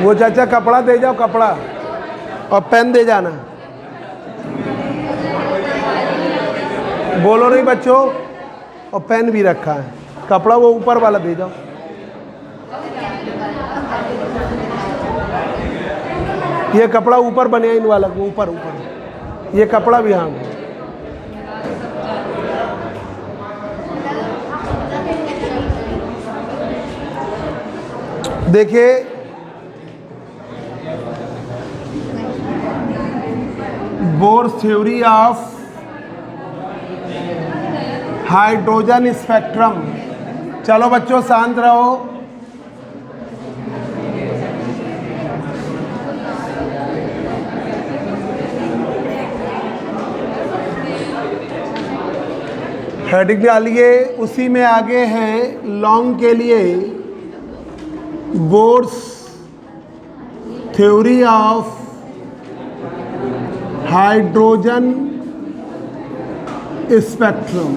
वो चाचा कपड़ा दे जाओ, कपड़ा और पेन दे जाना। बोलो नहीं बच्चों, और पेन भी रखा है, कपड़ा वो ऊपर वाला दे जाओ। ये कपड़ा ऊपर बने इन वाला को, ऊपर ऊपर ये कपड़ा भी। हाँ देखिए, bourse theory of hydrogen spectrum. चलो बच्चों शांत रहो। हेडिंग डालिए, उसी में आगे हैं लॉन्ग के लिए bourse theory of hydrogen spectrum.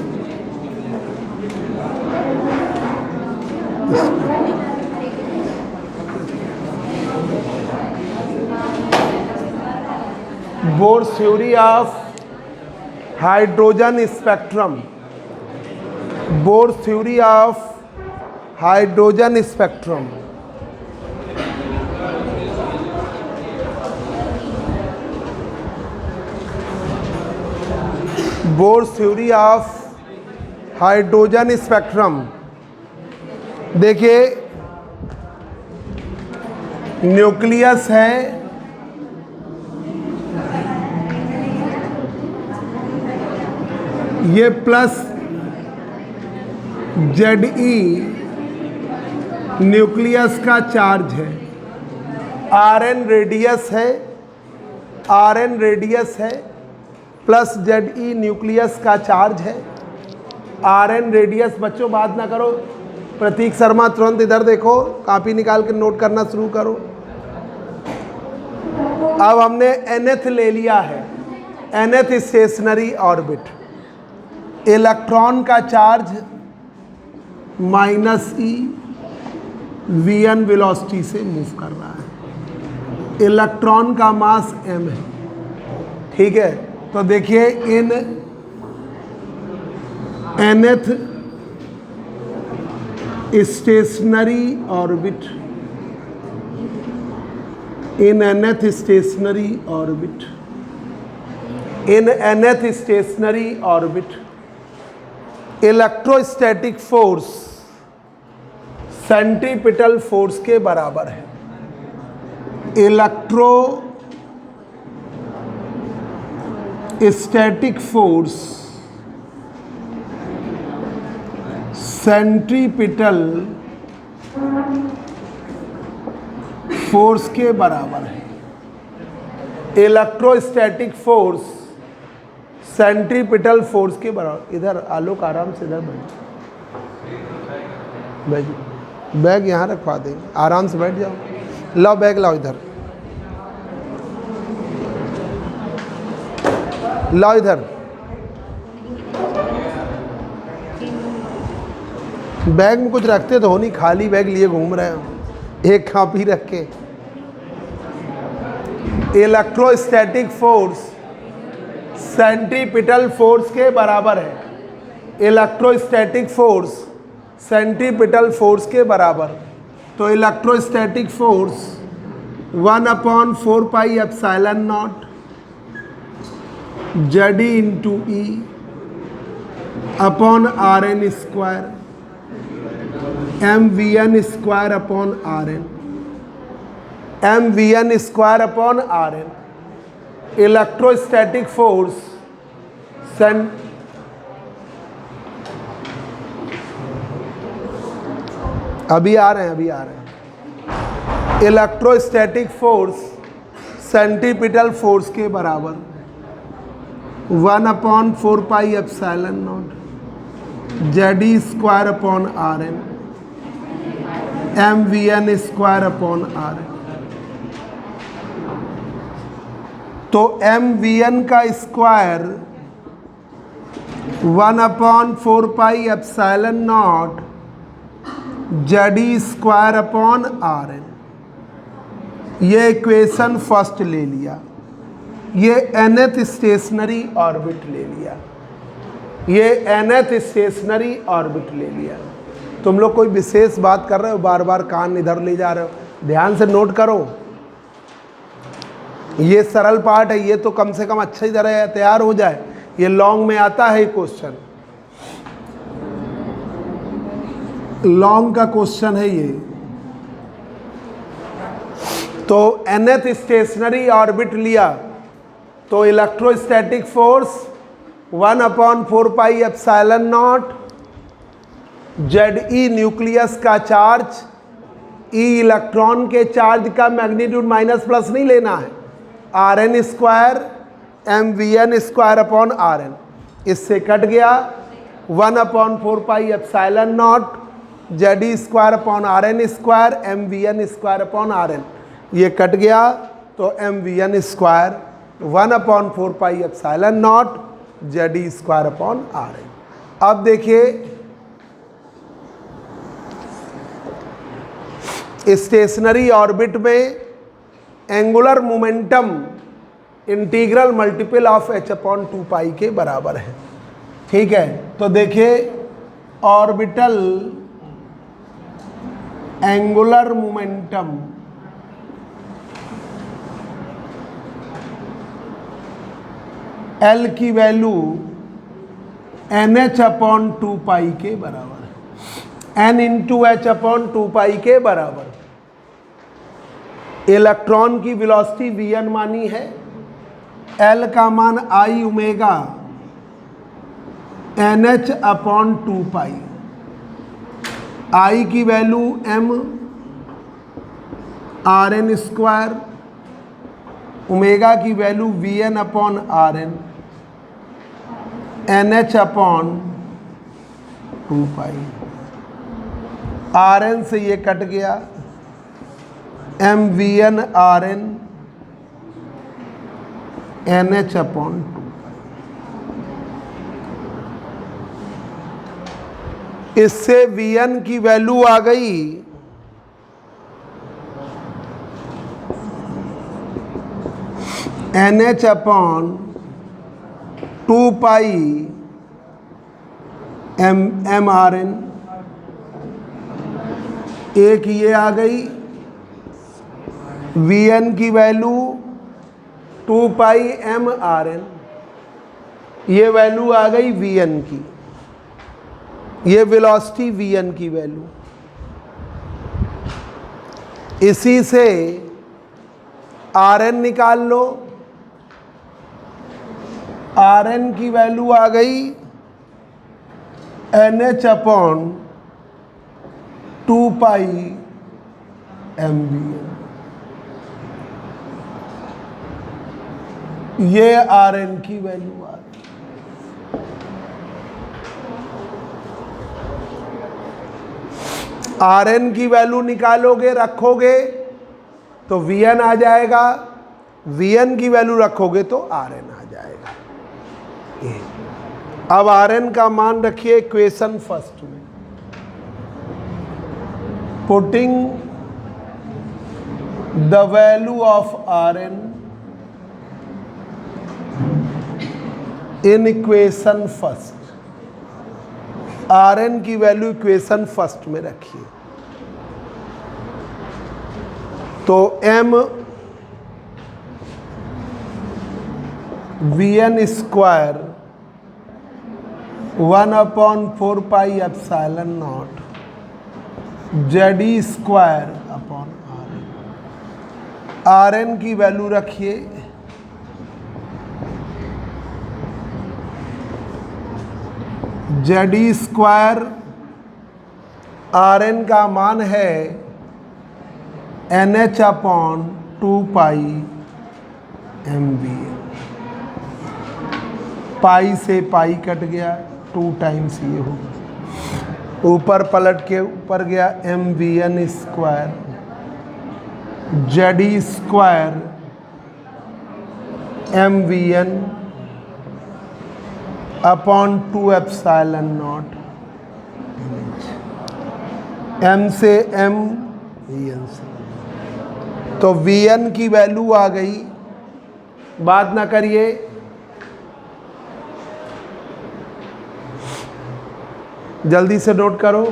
Bourse theory of hydrogen spectrum. Bourse theory of hydrogen spectrum. Bourse theory of hydrogen spectrum. देखिए, न्यूक्लियस है, ये प्लस Ze न्यूक्लियस का चार्ज है, Rn रेडियस है, Rn रेडियस है, प्लस Ze न्यूक्लियस का charge है, Rn radius. बच्चों बात ना करो, प्रतीक शर्मा तुरंत इधर देखो, कॉपी निकाल के नोट करना शुरू करो। अब हमने nth ले लिया है, nth स्टेशनरी ऑर्बिट। इलेक्ट्रॉन का चार्ज -e v1 वेलोसिटी से मूव कर रहा है। इलेक्ट्रॉन का मास m है, ठीक है। तो देखिए, इन nth स्टेशनरी ऑर्बिट, इन nth स्टेशनरी ऑर्बिट, इन nth stationary orbit electrostatic force centripetal force के बराबर है। इलेक्ट्रोस्टैटिक फोर्स सेंट्रीपिटल फोर्स के बराबर है। इलेक्ट्रोस्टैटिक फोर्स सेंट्रीपिटल फोर्स के बराबर। इधर आलोक आराम से इधर बैठ, बैग यहाँ रखवा देंगे, आराम से बैठ जाओ। लाओ बैग, लाओ इधर, लाओ इधर। बैग में कुछ रखते तो हो नहीं, खाली बैग लिए घूम रहे हो, एक कॉपी रख के। इलेक्ट्रोस्टैटिक फोर्स सेंट्रीपिटल फोर्स के बराबर है। इलेक्ट्रोस्टैटिक फोर्स सेंट्रीपिटल फोर्स के बराबर। तो electrostatic force 1/4 pi epsilon naught Ze into E upon Rn square mvn square upon Rn, mvn square upon Rn। Electrostatic force अभी आ रहे हैं, अभी आ रहे हैं। इलेक्ट्रोस्टैटिक फोर्स सेंट्रीपिटल फोर्स के बराबर 1/4 pi epsilon naught Ze square upon Rn mvn square upon Rn। तो mvn का square 1/4 pi epsilon naught Z e square upon R n. ये इक्वेशन फर्स्ट ले लिया, ये nth स्टेशनरी ऑर्बिट ले लिया, ये nth स्टेशनरी ऑर्बिट ले लिया। तुम लोग कोई विशेष बात कर रहे हो, बार बार कान इधर ले जा रहे हो, ध्यान से नोट करो। ये सरल पार्ट है, ये तो कम से कम अच्छी तरह तैयार हो जाए। ये लॉन्ग में आता है क्वेश्चन, लॉन्ग का क्वेश्चन है ये। तो nth स्टेशनरी ऑर्बिट लिया तो electrostatic force 1/4 pi epsilon naught, Z e nucleus का चार्ज, ई इलेक्ट्रॉन के चार्ज का मैग्नीट्यूड माइनस प्लस नहीं लेना है, R N square m V N square upon R n. इससे कट गया 1/4 pi epsilon naught Z e square upon R N square m V N square upon R n. ये cut गया तो m V N square 1/4 pi epsilon naught Z e square upon R n. अब देखिए stationary orbit में angular momentum integral multiple of h/2 pi के बराबर है। ठीक है, तो देखिए ऑर्बिटल एंगुलर मोमेंटम L की वैल्यू NH/2 पाई के बराबर है, N इंटू H/2 पाई के बराबर। इलेक्ट्रॉन की वेलोसिटी Vn मानी है, L का मान I omega NH/2 pi, I की value m R N square, omega की value Vn upon R N, NH/2 pi. R N से ये कट गया, M we N R N NH/2। इससे Vn की वैल्यू आ गई NH/2 pi M R N. एक ये आ गई, Vn की वैल्यू 2 पाई एम आर एन, ये वैल्यू आ गई Vn की, ये वेलोसिटी Vn की वैल्यू। इसी से Rn निकाल लो, Rn की वैल्यू आ गई NH/2 pi m V N. ये Rn की वैल्यू आ गई। Rn की वैल्यू निकालोगे, रखोगे तो Vn आ जाएगा, Vn की वैल्यू रखोगे तो Rn आ जाएगा। अब Rn का मान रखिए इक्वेशन फर्स्ट में, putting the value of Rn in equation first. Rn की वैल्यू इक्वेशन फर्स्ट में रखिए, तो m Vn square 1/4 pi epsilon naught Z e square upon R n की वैल्यू रखिए Z e square, R n का मान है NH/2 pi m we n. Pi से पाई कट गया, 2 टाइम्स ये होगा, ऊपर पलट के ऊपर गया M V N square Z e square m we n upon 2 epsilon naught. m से m vn से, तो vn की वैल्यू आ गई, बात ना करिए, जल्दी से नोट करो।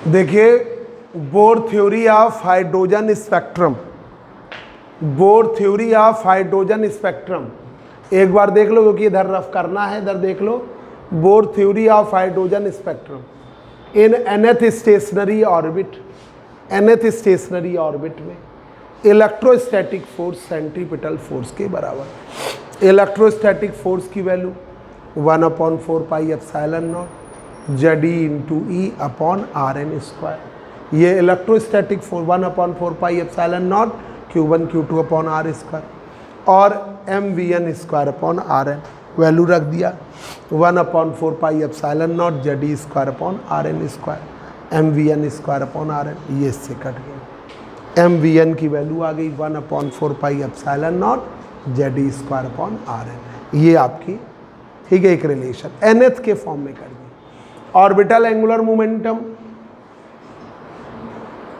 देखिए, bore theory of hydrogen spectrum, bore theory of hydrogen spectrum एक बार देख लो, क्योंकि इधर रफ करना है, इधर देख लो। Bohr theory of hydrogen spectrum in nth stationary orbit, nth stationary orbit में इलेक्ट्रोस्टैटिक फोर्स सेंट्रीपिटल फोर्स के बराबर। इलेक्ट्रोस्टैटिक फोर्स की value 1/4 pi epsilon naught ZE into E upon RN square. ये electrostatic force 1/4 pi epsilon naught Q1 Q2 upon R square, और MVN square upon RN value रख दिया। 1/4 pi epsilon naught ZE square upon RN square, MVN square upon RN, ये इससे cut गया। MVN की value आ गई 1/4 pi epsilon naught ZE square upon RN। ये आपकी ठीक है एक रिलेशन nth के फॉर्म में कर दी। ऑर्बिटल एंगुलर मोमेंटम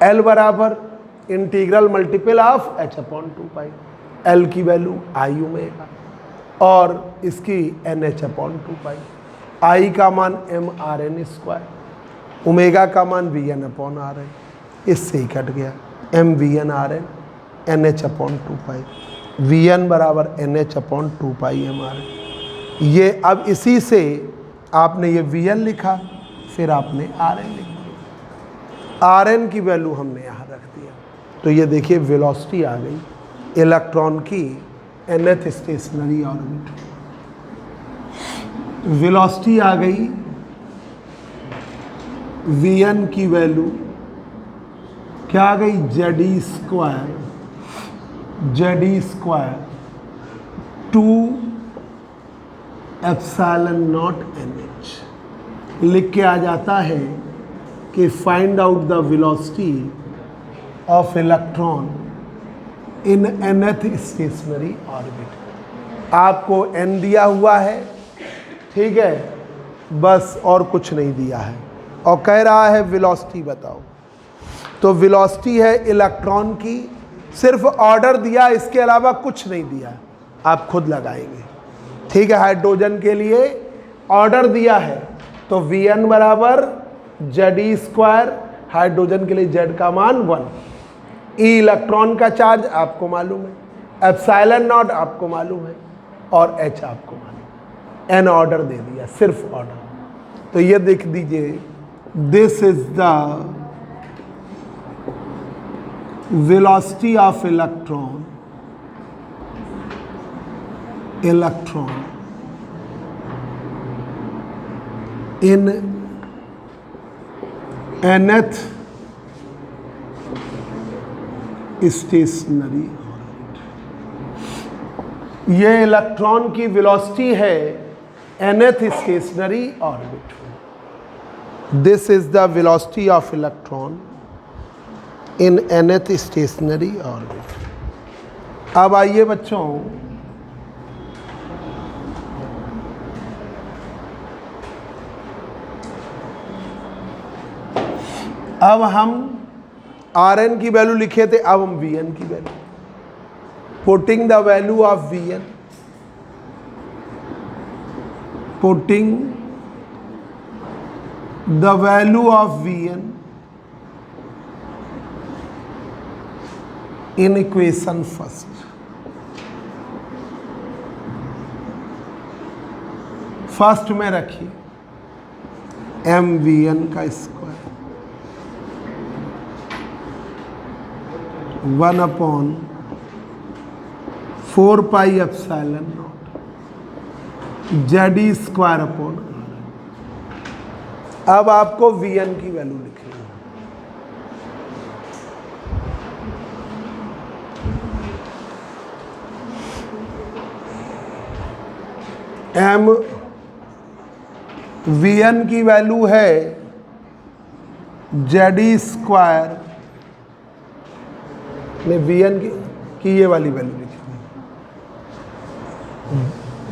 L बराबर integral multiple of h/2 pi, L की वैल्यू I ओमेगा और इसकी NH/2 पाई, I का मान MRN स्क्वायर, ओमेगा का मान VN/RN, इससे ही कट गया MVN/RN NH/2 पाई, VN बराबर NH/2 पाई MRN। ये अब इसी से आपने ये VN लिखा, फिर आपने RN लिख दिया, RN की वैल्यू हमने यहाँ रख दिया। तो ये देखिए वेलोसिटी आ गई इलेक्ट्रॉन की nth स्टेशनरी ऑर्बिट, वेलोसिटी आ गई, VN की वैल्यू क्या आ गई ZE square 2 epsilon not NH लिख के आ जाता है कि find out the velocity of electron in nth stationary orbit. आपको n दिया हुआ है, ठीक है, बस और कुछ नहीं दिया है, और कह रहा है वेलोसिटी बताओ। तो वेलोसिटी है इलेक्ट्रॉन की, सिर्फ ऑर्डर दिया, इसके अलावा कुछ नहीं दिया, आप खुद लगाएंगे, ठीक है। हाइड्रोजन के लिए ऑर्डर दिया है, तो Vn बराबर ZE स्क्वायर, हाइड्रोजन के लिए Z का मान 1, E इलेक्ट्रॉन का चार्ज आपको मालूम है, एप्सिलॉन नॉट आपको मालूम है, और H आपको मालूम है। N ऑर्डर दे दिया, सिर्फ ऑर्डर। तो ये देख दीजिए, this is the velocity of electron in nth stationary orbit. ये इलेक्ट्रॉन की वेलोसिटी है nth stationary orbit. This is the velocity of electron in nth stationary orbit. अब आइए बच्चों, अब हम Rn की वैल्यू लिखे थे, अब हम Vn की value, putting the value of Vn, putting the value of Vn in equation first. First में रखिए mvn का square 1/4 pi epsilon naught Z square upon. अब आपको vn की वैल्यू लिखनी है। vn की वैल्यू है जेड स्क्वायर में vn की ये वाली वैल्यू लिखनी है।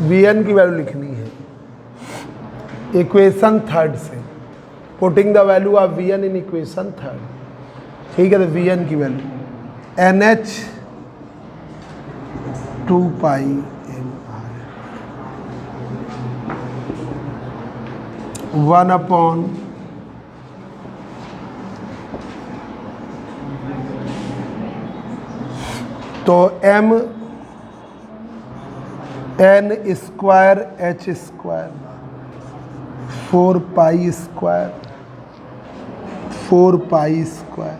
vn की वैल्यू लिखनी है इक्वेशन थर्ड से, putting the value of vn in equation third. ठीक है, तो vn की वैल्यू nh 2 पाई m 1/, तो m n square h square 4 pi square 4 pi square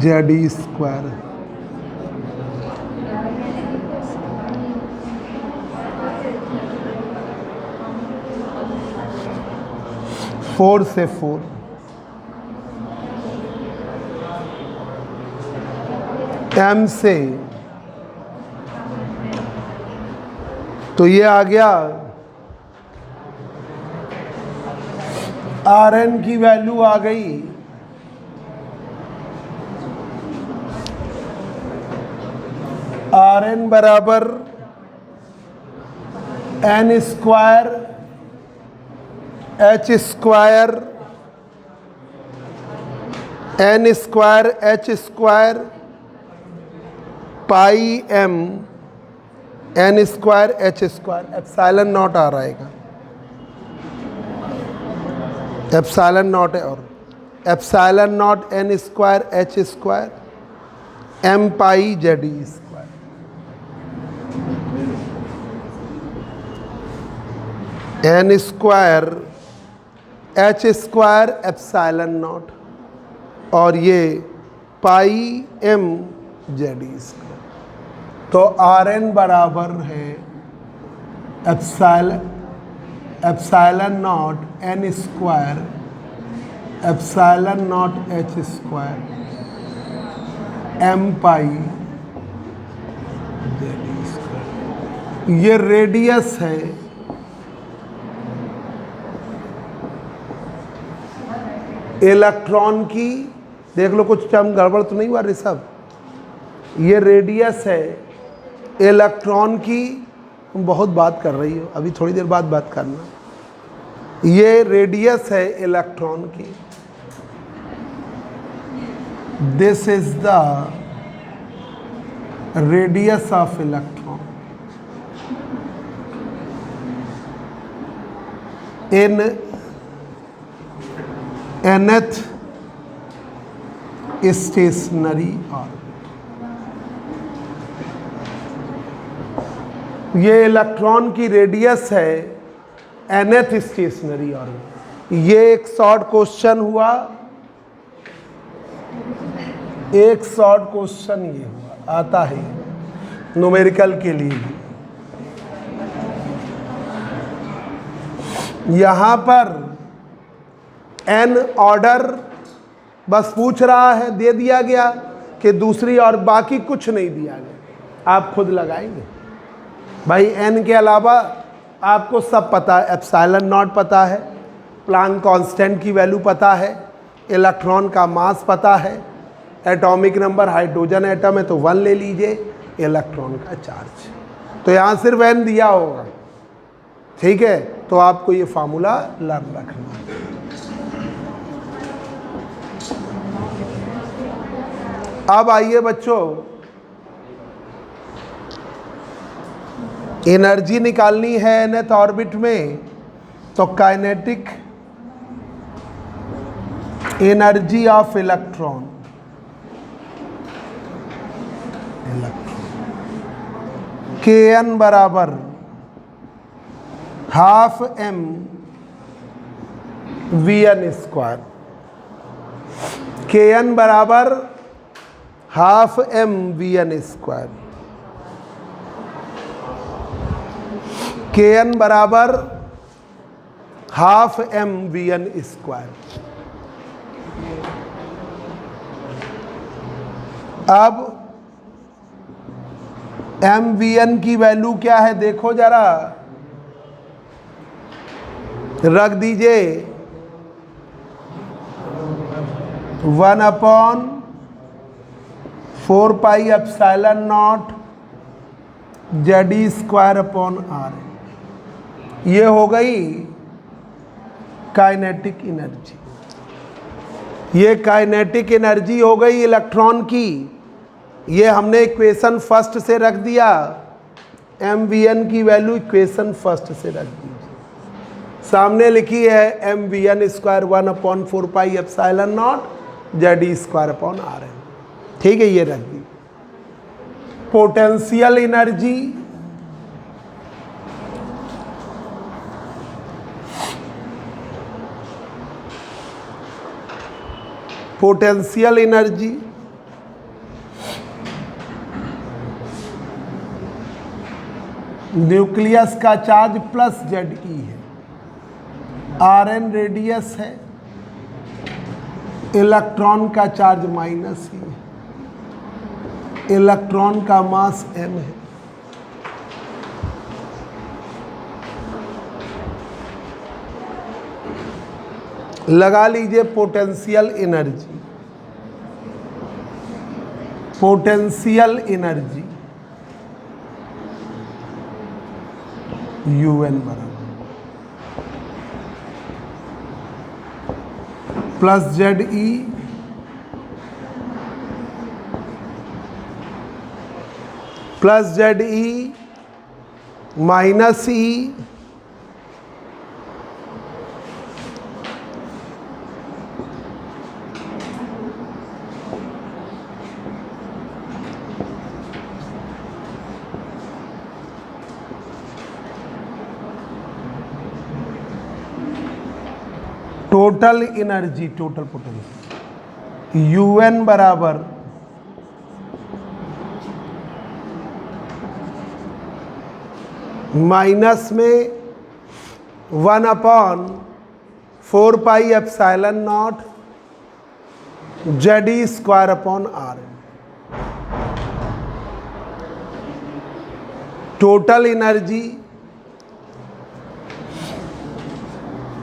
Z square 4 से 4 m से, तो ये आ गया Rn की वैल्यू आ गई Rn बराबर n square h square n square h square pi m n square h square epsilon naught आ रहेगा, एप्सिलॉन नॉट है, और epsilon naught n square h square m pi Z square. n square h square epsilon naught और ये pi m Z square. तो Rn बराबर है epsilon naught n square epsilon naught h square m pi Z square. ये radius है electron की। देख लो कुछ टर्म गड़बड़ तो नहीं हुआ ऋषभ? ये रेडियस है इलेक्ट्रॉन की। तुम बहुत बात कर रही हो, अभी थोड़ी देर बाद बात करना। ये रेडियस है इलेक्ट्रॉन की। This is the radius of electron in nth stationary orbit. ये इलेक्ट्रॉन की रेडियस है nth स्टेशनरी ऑर्बिट। ये एक शॉर्ट क्वेश्चन हुआ, एक शॉर्ट क्वेश्चन ये हुआ, आता है न्यूमेरिकल के लिए भी। यहां पर n ऑर्डर बस पूछ रहा है, दे दिया गया कि दूसरी, और बाकी कुछ नहीं दिया गया, आप खुद लगाएंगे भाई। n के अलावा आपको सब पता है, एप्सिलॉन नॉट पता है, प्लैंक कांस्टेंट की वैल्यू पता है, इलेक्ट्रॉन का मास पता है, एटॉमिक नंबर, हाइड्रोजन एटम है तो 1 ले लीजिए, इलेक्ट्रॉन का चार्ज। तो यहाँ सिर्फ n दिया होगा, ठीक है? तो आपको ये फार्मूला लर्न रखना है। अब आइए बच्चों, एनर्जी निकालनी है nth ऑर्बिट में, तो kinetic energy of electron Kn बराबर half m Vn square. Kn बराबर half m Vn square. Kn बराबर हाफ m Vn स्क्वायर। अब एम वी एन की वैल्यू क्या है देखो जरा, रख दीजिए 1/4 पाई एप्सिलॉन नॉट ZE²/R। ये हो गई काइनेटिक एनर्जी। ये काइनेटिक एनर्जी हो गई इलेक्ट्रॉन की। ये हमने इक्वेशन फर्स्ट से रख दिया, एम वी एन की वैल्यू इक्वेशन फर्स्ट से रख दी। सामने लिखी है M V N square 1/4 pi epsilon naught ZE²/R है। ठीक है, ये रख दी। Potential energy potential energy nucleus का चार्ज प्लस ZE है, Rn रेडियस है, इलेक्ट्रॉन का चार्ज माइनस ही है, इलेक्ट्रॉन का मास m है। लगा लीजिए potential energy. Potential energy UN बराबर plus ZE plus ZE minus E total energy, total potential UN बराबर माइनस में 1/4 pi epsilon naught ZE²/R। Total energy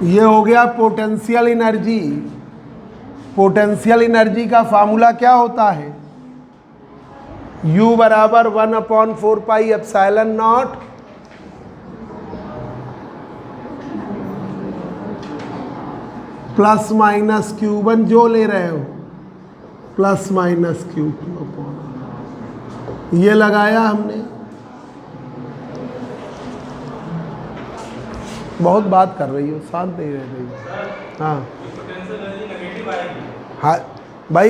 ये हो गया पोटेंशियल एनर्जी। पोटेंशियल एनर्जी का फार्मूला क्या होता है? U बराबर 1/4 pi epsilon not plus minus Q1 जो ले रहे हो प्लस माइनस Q2। ये लगाया हमने। बहुत बात कर रही हो, शांत नहीं रह रही। हाँ हाँ भाई,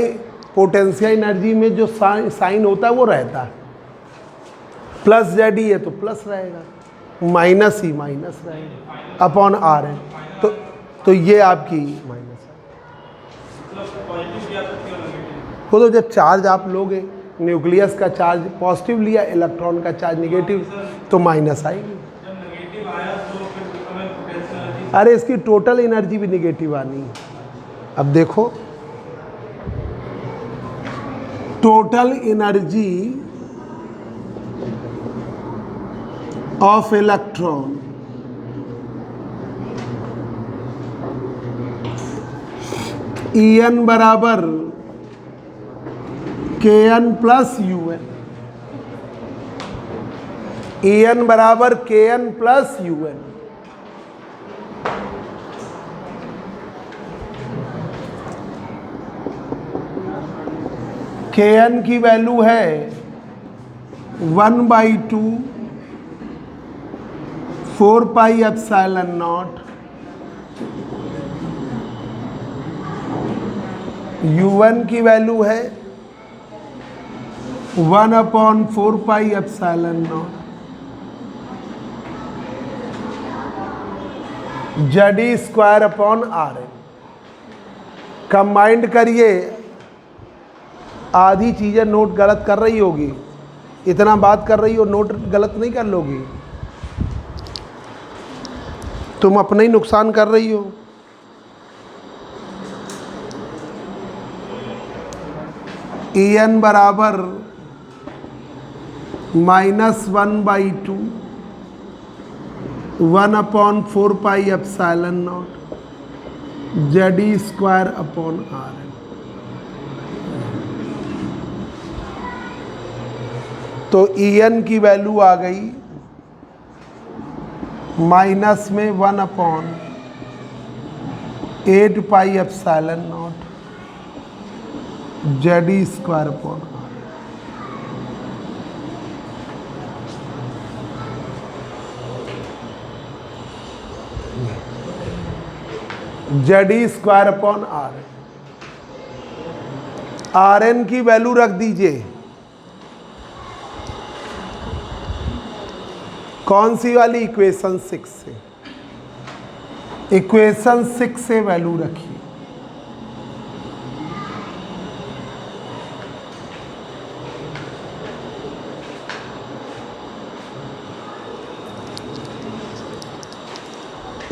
पोटेंशियल एनर्जी में जो साइन होता है वो रहता है। प्लस ZE है तो प्लस रहेगा, माइनस ही माइनस रहेगा, अपॉन R है तो ये आपकी माइनस है। वो तो जब चार्ज आप लोगे, न्यूक्लियस का चार्ज पॉजिटिव लिया, इलेक्ट्रॉन का चार्ज निगेटिव, तो माइनस आएगी। अरे इसकी टोटल एनर्जी भी निगेटिव आनी है। अब देखो total energy of electron En बराबर Kn प्लस UN। En बराबर Kn प्लस UN। Kn की वैल्यू है 1/2 4 पाई एप्सिलॉन नॉट U1 की वैल्यू है 1/4 pi epsilon not ZE²/RN। Combined करिए, आधी चीज़ें नोट गलत कर रही होगी, इतना बात कर रही हो नोट गलत नहीं कर लोगी, तुम अपना ही नुकसान कर रही हो। EN बराबर -1/2 1/4 पाई एप्सिलॉन नॉट ZE²/RN। तो EN की वैल्यू आ गई माइनस में 1/8 पाई epsilon not ZE²/RN। ZE²/RN। RN की वैल्यू रख दीजिए, कौन सी वाली? इक्वेशन 6 से। इक्वेशन 6 से वैल्यू रखिए।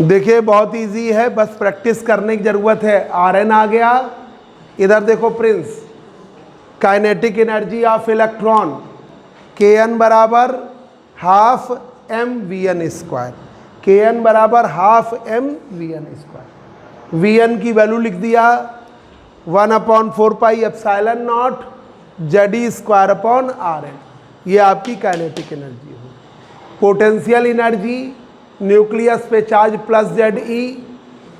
देखिए बहुत इजी है, बस प्रैक्टिस करने की ज़रूरत है। Rn आ गया, इधर देखो Prince, kinetic energy of electron Kn बराबर हाफ mVn², Kn बराबर हाफ mVn²। Vn की वैल्यू लिख दिया 1/4 पाई एप्सिलॉन नॉट ZE²/RN। ये आपकी काइनेटिक एनर्जी है। पोटेंशियल एनर्जी, न्यूक्लियस पे चार्ज प्लस ZE,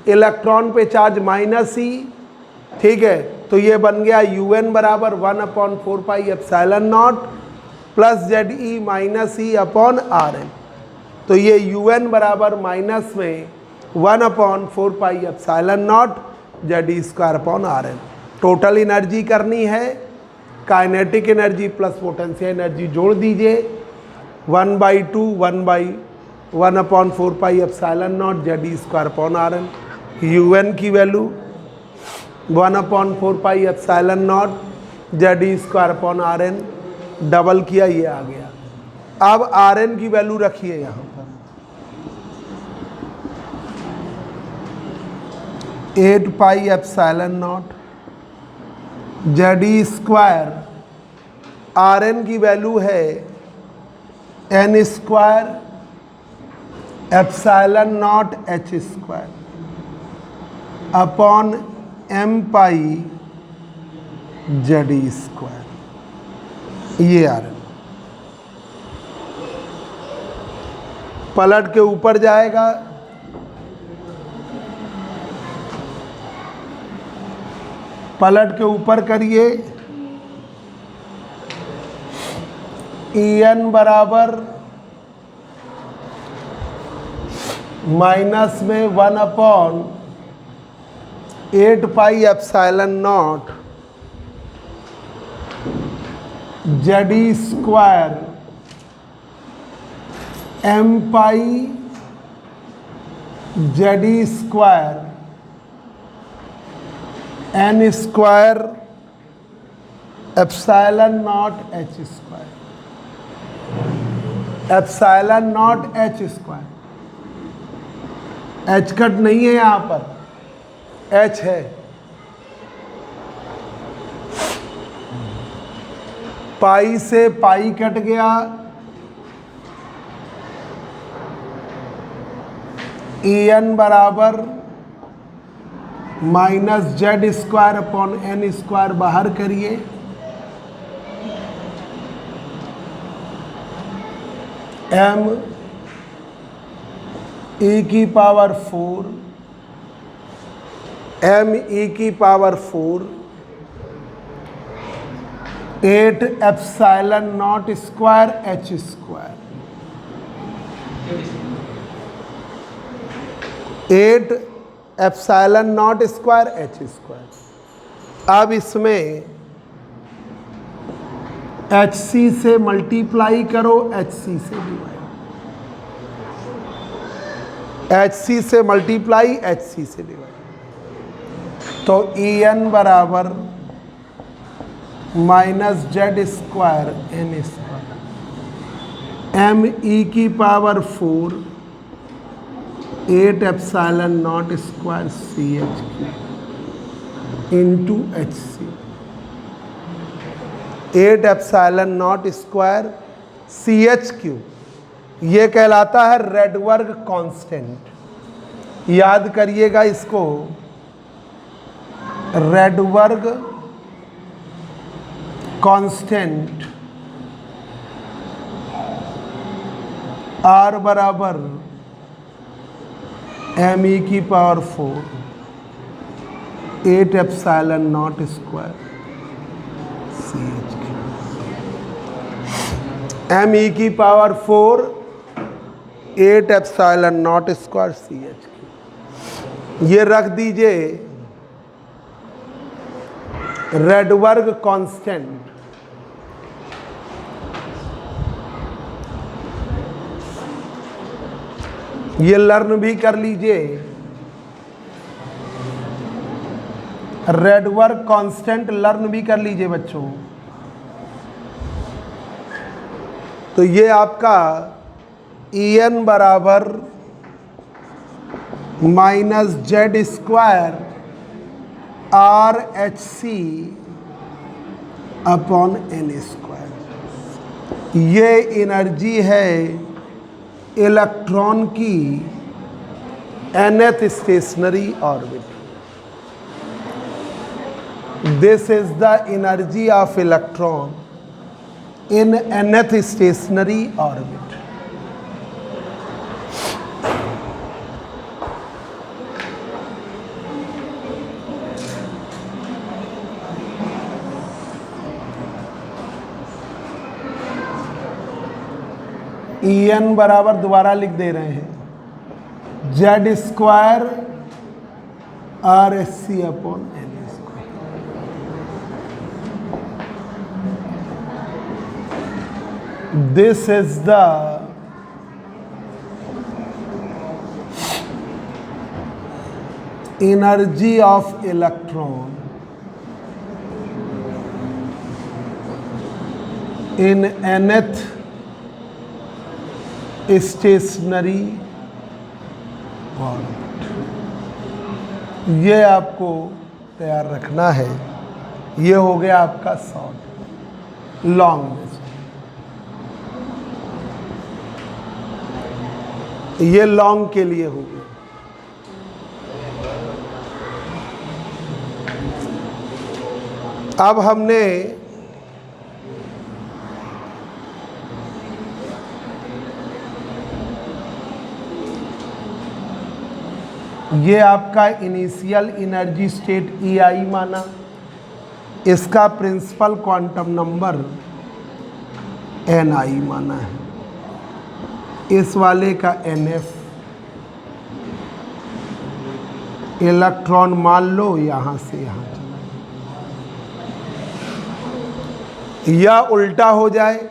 इलेक्ट्रॉन पे चार्ज -E, ठीक है। तो ये बन गया UN बराबर 1/4 pi epsilon not plus ZE -E/RN। तो ये UN बराबर माइनस में 1/4 pi epsilon not ZE²/RN। Total energy करनी है, kinetic energy plus potential energy जोड़ दीजिए, 1/2 1/4 pi epsilon not ZE²/RN। UN की value 1/4 pi epsilon not ZE²/RN, double किया, ये आ गया। अब Rn की वैल्यू रखिए यहाँ पर 8 पाई एप्सिलॉन नॉट ZE²। Rn की वैल्यू है n² epsilon not h² upon m pi ZE²। ये Rn पलट के ऊपर जाएगा, पलट के ऊपर करिए, En बराबर माइनस में 1/8 पाई epsilon not ZE² m pi ZE² n² epsilon not h², epsilon not h²। h cut नहीं है यहाँ पर, h है। पाई से पाई कट गया, En बराबर -Z²/n² बाहर करिए, m e की पावर 4 m e की power 4 8 epsilon naught square h²। 8 epsilon naught square H square. अब इसमें एच सी से मल्टीप्लाई करो, एच सी से डिवाइड, एच सी से मल्टीप्लाई, एच सी से डिवाइड। तो ई एन बराबर minus Z square N square M E की power 4 8 epsilon naught square C H Q into H C. 8 epsilon naught square C H Q, ये कहलाता है Rydberg constant. याद करिएगा इसको, रेडवर्ग कांस्टेंट आर बराबर एम ई की power 4 8 epsilon naught square C H Q, M E की power 4 8 epsilon naught square C H Q. ये रख दीजिए रेडवर्ग कांस्टेंट। ये लर्न भी कर लीजिए, रेडवर्ग कांस्टेंट लर्न भी कर लीजिए बच्चों। तो ये आपका ई एन बराबर minus Z square R H C upon n square. ये एनर्जी है इलेक्ट्रॉन की nth stationary orbit. This is the energy of electron in nth stationary orbit. E N बराबर दोबारा लिख दे रहे हैं Z square R S C upon n square. This is the energy of electron in nth stationary orbit. ये आपको तैयार रखना है। ये हो गया आपका शॉर्ट। लॉन्ग में ये लॉन्ग के लिए हो गया। अब हमने ये आपका इनिशियल एनर्जी स्टेट ई आई माना, इसका प्रिंसिपल क्वांटम नंबर एन आई माना है, इस वाले का एन एफ। इलेक्ट्रॉन मान लो यहाँ से यहाँ चला, या उल्टा हो जाए,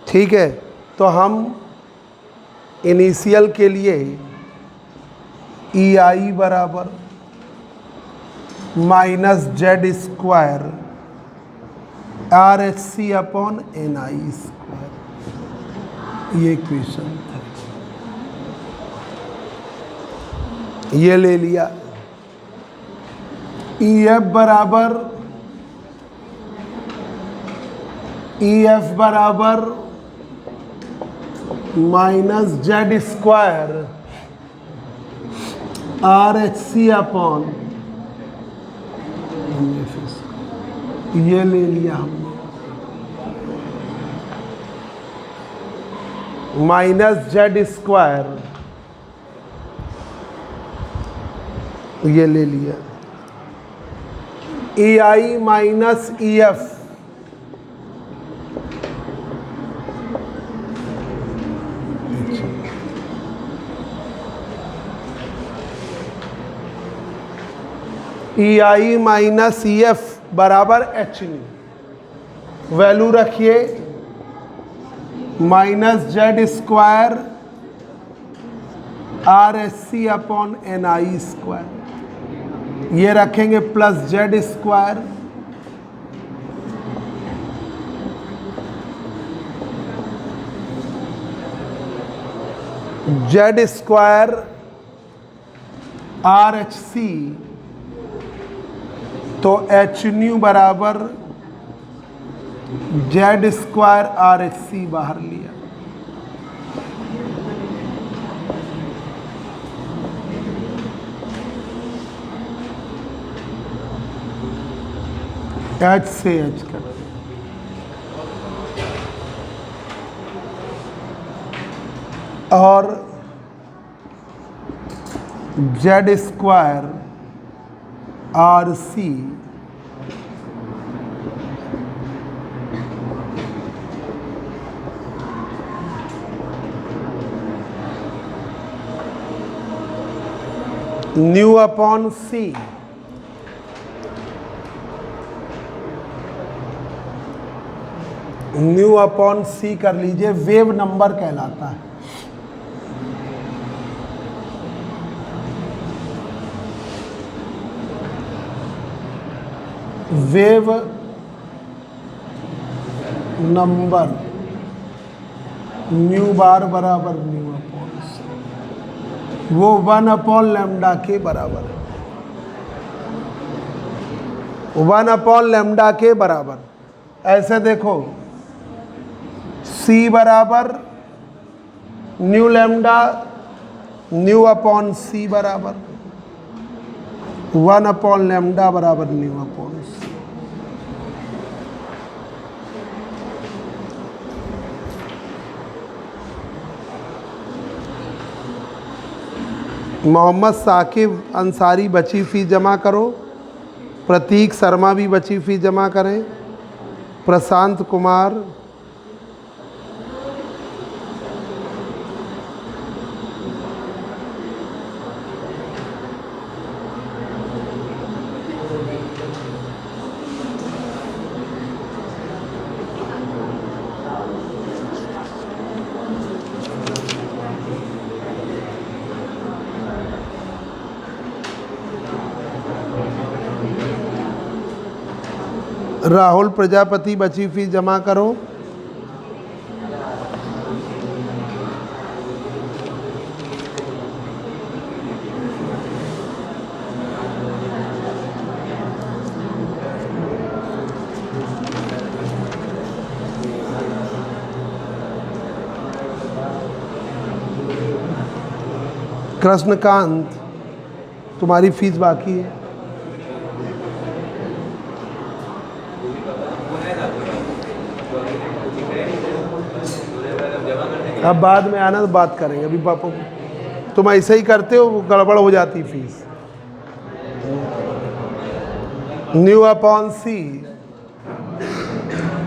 ठीक है। तो हम इनिशियल के लिए ई आई बराबर minus Z square R H C upon N I square, ये इक्वेशन था। ये ले लिया। ई एफ बराबर minus Z square R H C upon, ये ले लिया हमने माइनस जेड स्क्वायर, ये ले लिया E I minus E F, E I minus E F बराबर एच न्यू। वैल्यू रखिए minus Z square R S C upon N I square, ये रखेंगे plus Z square Z square R H C, तो H nu बराबर Z square R H C बाहर लिया, H से H कर, और Z square R C nu upon C, nu upon C कर लीजिए, वेव नंबर कहलाता है। वेव नंबर न्यू बार बराबर न्यू अपॉन सी, वो 1 अपॉन लैम्डा के बराबर है, 1 अपॉन लैम्डा के बराबर। ऐसे देखो सी बराबर न्यू लैम्डा, न्यू अपॉन सी बराबर 1 अपॉन लैम्डा बराबर न्यू अपॉन सी। मोहम्मद साकिब अंसारी बची फीस जमा करो, प्रतीक शर्मा भी बची फीस जमा करें, प्रशांत कुमार, राहुल प्रजापति बची फीस जमा करो, कृष्णकांत तुम्हारी फीस बाकी है, अब बाद में आना तो बात करेंगे, अभी पापा तुम ऐसे ही करते हो, गड़बड़ हो जाती फीस। न्यू अपॉन सी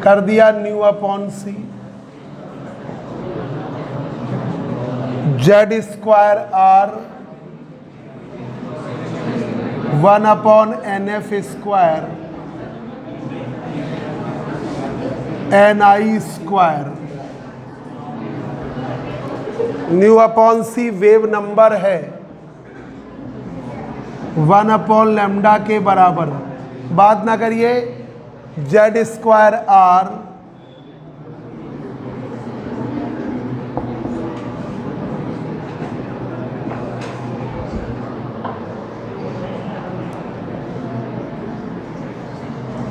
कर दिया, nu upon C, Z square R 1 upon N F square N I square, nu upon C wave number है 1 अपॉन लैम्डा के बराबर। बात ना करिए, जेड स्क्वायर आर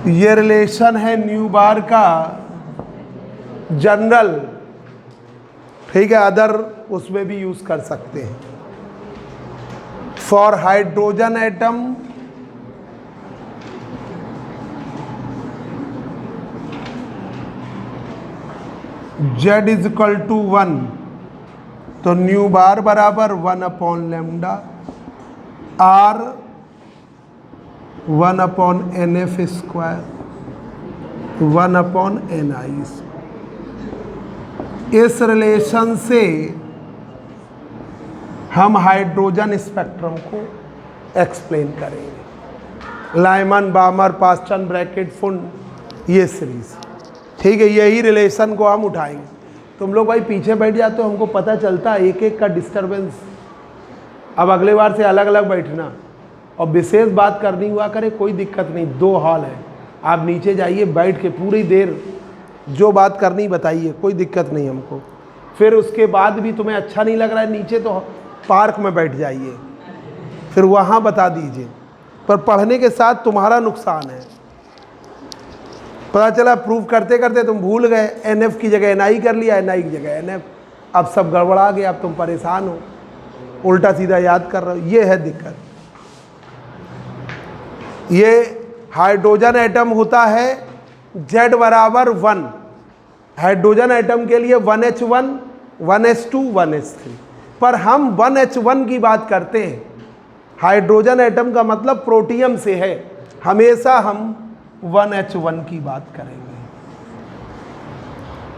ये रिलेशन है न्यू बार का जनरल, ठीक है, अदर उसमें भी यूज कर सकते हैं। For hydrogen atom Z is equal to 1, तो न्यू बार बराबर 1 upon lambda, R 1 upon N F square 1 upon N I. इस रिलेशन से हम हाइड्रोजन स्पेक्ट्रम को एक्सप्लेन करेंगे। Lyman Balmer Paschen Brackett Pfund, ये सीरीज। ठीक है, यही रिलेशन को हम उठाएंगे। तुम लोग भाई पीछे बैठ जाते हो, हमको पता चलता है एक एक का डिस्टरबेंस। अब अगले बार से अलग अलग बैठना, और विशेष बात करनी हुआ करे कोई दिक्कत नहीं, 2 हॉल है, आप नीचे जाइए, बैठ के पूरी देर जो बात करनी बताइए, कोई दिक्कत नहीं हमको। फिर उसके बाद भी तुम्हें अच्छा नहीं लग रहा है नीचे, तो पार्क में बैठ जाइए, फिर वहाँ बता दीजिए। पर पढ़ने के साथ तुम्हारा नुकसान है। पता चला प्रूव करते करते तुम भूल गए, NF की जगह NI कर लिया, NI की जगह NF, अब सब गड़बड़ा गया, अब तुम परेशान हो, उल्टा सीधा याद कर रहे हो, ये है दिक्कत। ये हाइड्रोजन एटम होता है Z बराबर 1, हाइड्रोजन एटम के लिए 1H1 1H2 1H3, पर हम 1H1 की बात करते हैं। हाइड्रोजन एटम का मतलब प्रोटियम से है, हमेशा हम 1H1 की बात करेंगे।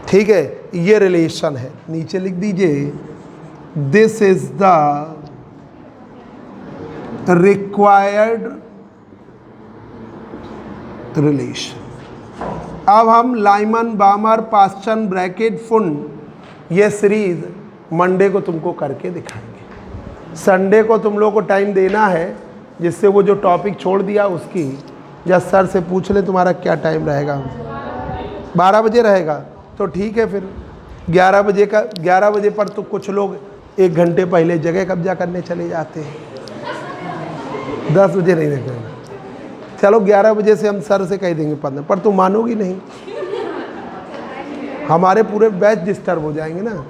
ठीक है, ये रिलेशन है। नीचे लिख दीजिए, this is the required relation. अब हम Lyman Balmer Paschen Brackett Pfund ये सीरीज मंडे को तुमको करके दिखाएंगे। संडे को तुम लोगों को टाइम देना है, जिससे वो जो टॉपिक छोड़ दिया उसकी, या सर से पूछ ले तुम्हारा क्या टाइम रहेगा। 12 बजे रहेगा तो ठीक है, फिर 11 बजे का 11 बजे पर तो कुछ लोग 1 घंटे पहले जगह कब्जा करने चले जाते हैं, 10 बजे नहीं देखेंगे। चलो 11 बजे से हम सर से कह देंगे 15, पर तुम मानोगी नहीं, हमारे पूरे बैच डिस्टर्ब हो जाएंगे ना।